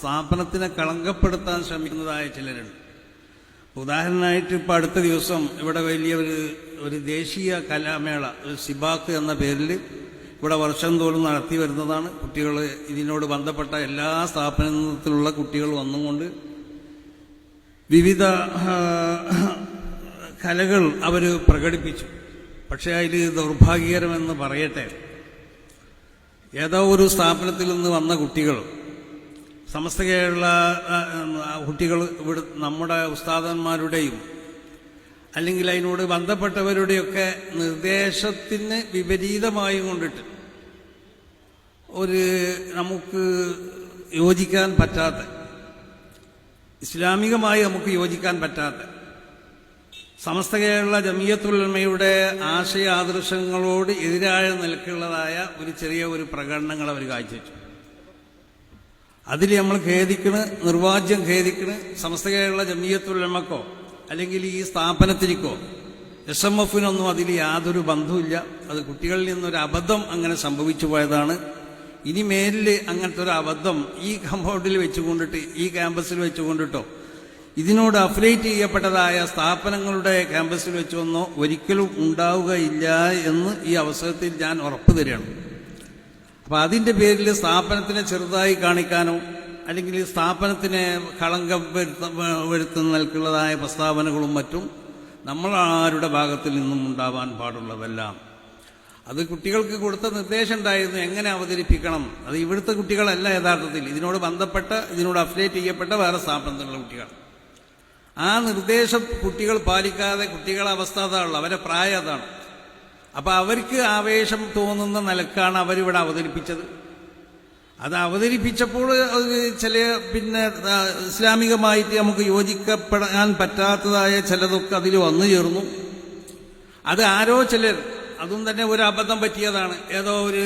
സ്ഥാപനത്തിനെ കളങ്കപ്പെടുത്താൻ ശ്രമിക്കുന്നതായ ചിലരുണ്ട്. ഉദാഹരണമായിട്ട് ഇപ്പോൾ അടുത്ത ദിവസം ഇവിടെ വലിയ ഒരു ദേശീയ കലാമേള സിബാക്ക് എന്ന പേരിൽ ഇവിടെ വർഷം തോറും നടത്തി വരുന്നതാണ്. കുട്ടികൾ ഇതിനോട് ബന്ധപ്പെട്ട എല്ലാ സ്ഥാപനത്തിലുള്ള കുട്ടികൾ വന്നുകൊണ്ട് വിവിധ കലകൾ അവർ പ്രകടിപ്പിച്ചു. പക്ഷേ അതിൽ ദൗർഭാഗ്യകരമെന്ന് പറയട്ടെ, ഏതോ ഒരു സ്ഥാപനത്തിൽ നിന്ന് വന്ന കുട്ടികൾ, സമസ്ത കേരള കുട്ടികൾ ഇവിടെ നമ്മുടെ ഉസ്താദന്മാരുടെയും അല്ലെങ്കിൽ അതിനോട് ബന്ധപ്പെട്ടവരുടെയൊക്കെ നിർദ്ദേശത്തിന് വിപരീതമായി കൊണ്ടിട്ട് നമുക്ക് യോജിക്കാൻ പറ്റാത്ത, ഇസ്ലാമികമായി നമുക്ക് യോജിക്കാൻ പറ്റാത്ത, സമസ്ത കേരള ജമിയത്തുൽ ഉലമയുടെ ആശയ ആദർശങ്ങളോട് എതിരായ നിലക്കുള്ളതായ ചെറിയ പ്രകടനങ്ങൾ അവർ കാഴ്ചവെച്ചു. അതിൽ നമ്മൾ ഖേദിക്കണ്, നിർവാജ്യം ഖേദിക്കണ്. സമസ്ത കേരള ജമിയത്തുൽ ഉലമക്കോ അല്ലെങ്കിൽ ഈ സ്ഥാപനത്തിനോ SMF-നൊന്നും അതിൽ യാതൊരു ബന്ധവുമില്ല. അത് കുട്ടികളിൽ നിന്നൊരു അബദ്ധം അങ്ങനെ സംഭവിച്ചു പോയതാണ്. ഇനി മേലിൽ അങ്ങനത്തെ ഒരു അബദ്ധം ഈ കമ്പൗണ്ടിൽ വെച്ചുകൊണ്ടിട്ട്, ഈ ക്യാമ്പസിൽ വെച്ചുകൊണ്ടിട്ടോ ഇതിനോട് അഫിലിയേറ്റ് ചെയ്യപ്പെട്ടതായ സ്ഥാപനങ്ങളുടെ ക്യാമ്പസിൽ വെച്ചൊന്നോ ഒരിക്കലും ഉണ്ടാവുകയില്ല എന്ന് ഈ അവസരത്തിൽ ഞാൻ ഉറപ്പു തരികയാണ്. അപ്പം അതിൻ്റെ പേരിൽ സ്ഥാപനത്തിനെ ചെറുതായി കാണിക്കാനോ അല്ലെങ്കിൽ സ്ഥാപനത്തിനെ കളങ്കം വരുത്തുന്ന നിൽക്കുന്നതായ പ്രസ്താവനകളും മറ്റും നമ്മൾ ആരുടെ ഭാഗത്തിൽ നിന്നും ഉണ്ടാവാൻ പാടുള്ളതെല്ലാം. അത് കുട്ടികൾക്ക് കൊടുത്ത നിർദ്ദേശം ഉണ്ടായിരുന്നു, എങ്ങനെ അവതരിപ്പിക്കണം. അത് ഇവിടുത്തെ കുട്ടികളല്ല, യഥാർത്ഥത്തിൽ ഇതിനോട് ബന്ധപ്പെട്ട, ഇതിനോട് അഫിലിയേറ്റ് ചെയ്യപ്പെട്ട വേറെ സ്ഥാപനത്തിലുള്ള കുട്ടികൾ. ആ നിർദ്ദേശം കുട്ടികൾ പാലിക്കാതെ കുട്ടികളുടെ അവസ്ഥ അതാണല്ലോ, അവരുടെ പ്രായം അതാണ്. അപ്പം അവർക്ക് ആവേശം തോന്നുന്ന നിലക്കാണ് അവരിവിടെ അവതരിപ്പിച്ചത്. അത് അവതരിപ്പിച്ചപ്പോൾ ചില ഇസ്ലാമികമായിട്ട് നമുക്ക് യോജിക്കപ്പെടാൻ പറ്റാത്തതായ ചിലതൊക്കെ അതിൽ വന്നു ചേർന്നു. അത് ആരോ ചിലർ, അതും തന്നെ ഒരു അബദ്ധം പറ്റിയതാണ്. ഏതോ ഒരു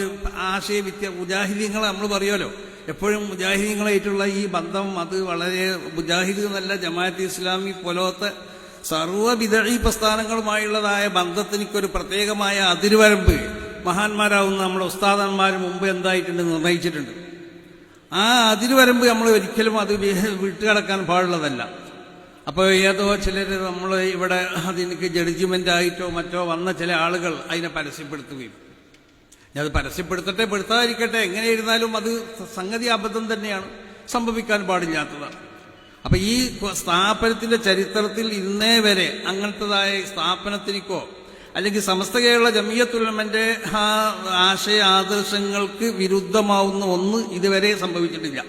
മുജാഹിദീങ്ങൾ നമ്മൾ പറയുമല്ലോ, എപ്പോഴും മുജാഹിദീങ്ങളായിട്ടുള്ള ഈ ബന്ധം അത് വളരെ, മുജാഹിദ് എന്നല്ല ജമാഅത്ത് ഇസ്ലാമി പോലത്തെ സർവ്വ ബിദഈ പ്രസ്ഥാനങ്ങളുമായുള്ളതായ ബന്ധത്തിനൊരു പ്രത്യേകമായ അതിരുവരമ്പ് മഹാന്മാരാവുന്ന നമ്മുടെ ഉസ്താദന്മാർ മുമ്പ് എന്തായിട്ടുണ്ട് നിർണയിച്ചിട്ടുണ്ട്. ആ അതിരുവരമ്പ് നമ്മൾ ഒരിക്കലും അത് വിട്ടുകിടക്കാൻ പാടുള്ളതല്ല. അപ്പോൾ ഏതോ ചിലർ നമ്മൾ ഇവിടെ അതിനൊക്കെ ജഡ്ജിമെൻ്റ് ആയിട്ടോ മറ്റോ വന്ന ചില ആളുകൾ അതിനെ പരസ്യപ്പെടുത്തുകയും, അത് പരസ്യപ്പെടുത്തട്ടെ പെടുത്താതിരിക്കട്ടെ, എങ്ങനെയിരുന്നാലും അത് സംഗതി അബദ്ധം തന്നെയാണ്, സംഭവിക്കാൻ പാടില്ലാത്തതാണ്. അപ്പം ഈ സ്ഥാപനത്തിൻ്റെ ചരിത്രത്തിൽ ഇന്നേ വരെ അങ്ങനത്തതായ സ്ഥാപനത്തിനോ അല്ലെങ്കിൽ സമസ്ത കേരള ജമിയത്തുൽ ഉലമയുടെ ആശയ ആദർശങ്ങൾക്ക് വിരുദ്ധമാവുന്ന ഒന്ന് ഇതുവരെ സംഭവിച്ചിട്ടില്ല.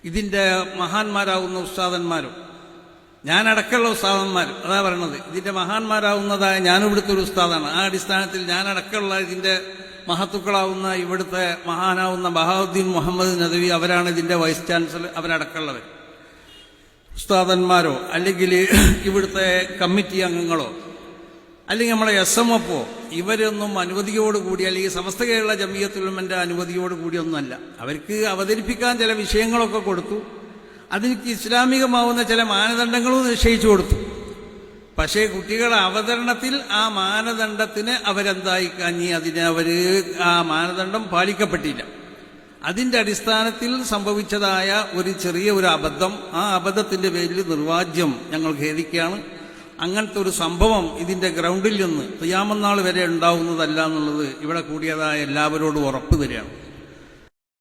ഇതിൻ്റെ മഹാന്മാരാവുന്ന ഉസ്താദന്മാരും ഞാനടക്കമുള്ള ഉസ്താദന്മാർ, അതാ പറയണത്, ഇതിൻ്റെ മഹാന്മാരാവുന്നതായ ഞാനിവിടുത്തെ ഒരു ഉസ്താദാണ്. ആ അടിസ്ഥാനത്തിൽ ഞാനടക്കമുള്ള ഇതിൻ്റെ മഹത്തുക്കളാവുന്ന ഇവിടുത്തെ മഹാനാവുന്ന ബഹാവുദ്ദീൻ മുഹമ്മദ് നദവി, അവരാണ് ഇതിൻ്റെ വൈസ് ചാൻസലർ, അവരടക്കമുള്ളവർ. ഉസ്താദന്മാരോ അല്ലെങ്കിൽ ഇവിടുത്തെ കമ്മിറ്റി അംഗങ്ങളോ അല്ലെങ്കിൽ നമ്മളെ SMF-ഓ ഇവരൊന്നും അനുമതിയോടുകൂടി അല്ലെങ്കിൽ സമസ്ത കേരള ജമിയത്തുൽ ഉലമയുടെ അനുമതിയോടുകൂടിയൊന്നുമല്ല. അവർക്ക് അവതരിപ്പിക്കാൻ ചില വിഷയങ്ങളൊക്കെ കൊടുത്തു, അതിന് ഇസ്ലാമികമാവുന്ന ചില മാനദണ്ഡങ്ങളും നിശ്ചയിച്ചു കൊടുത്തു. പക്ഷേ കുട്ടികളുടെ അവതരണത്തിൽ ആ മാനദണ്ഡത്തിന് അവരെന്തായി കാഞ്ഞി, അതിന് ആ മാനദണ്ഡം പാലിക്കപ്പെട്ടില്ല. അതിൻ്റെ അടിസ്ഥാനത്തിൽ സംഭവിച്ചതായ ചെറിയ അബദ്ധം, ആ അബദ്ധത്തിൻ്റെ പേരിൽ നിർവാജ്യം ഞങ്ങൾ ഖേദിക്കുകയാണ്. അങ്ങനത്തെ ഒരു സംഭവം ഇതിൻ്റെ ഗ്രൗണ്ടിൽ നിന്ന് ഖിയാമത്ത് നാൾ വരെ ഉണ്ടാവുന്നതല്ല എന്നുള്ളത് ഇവിടെ കൂടിയതായ എല്ലാവരോടും ഉറപ്പ് തരികയാണ്.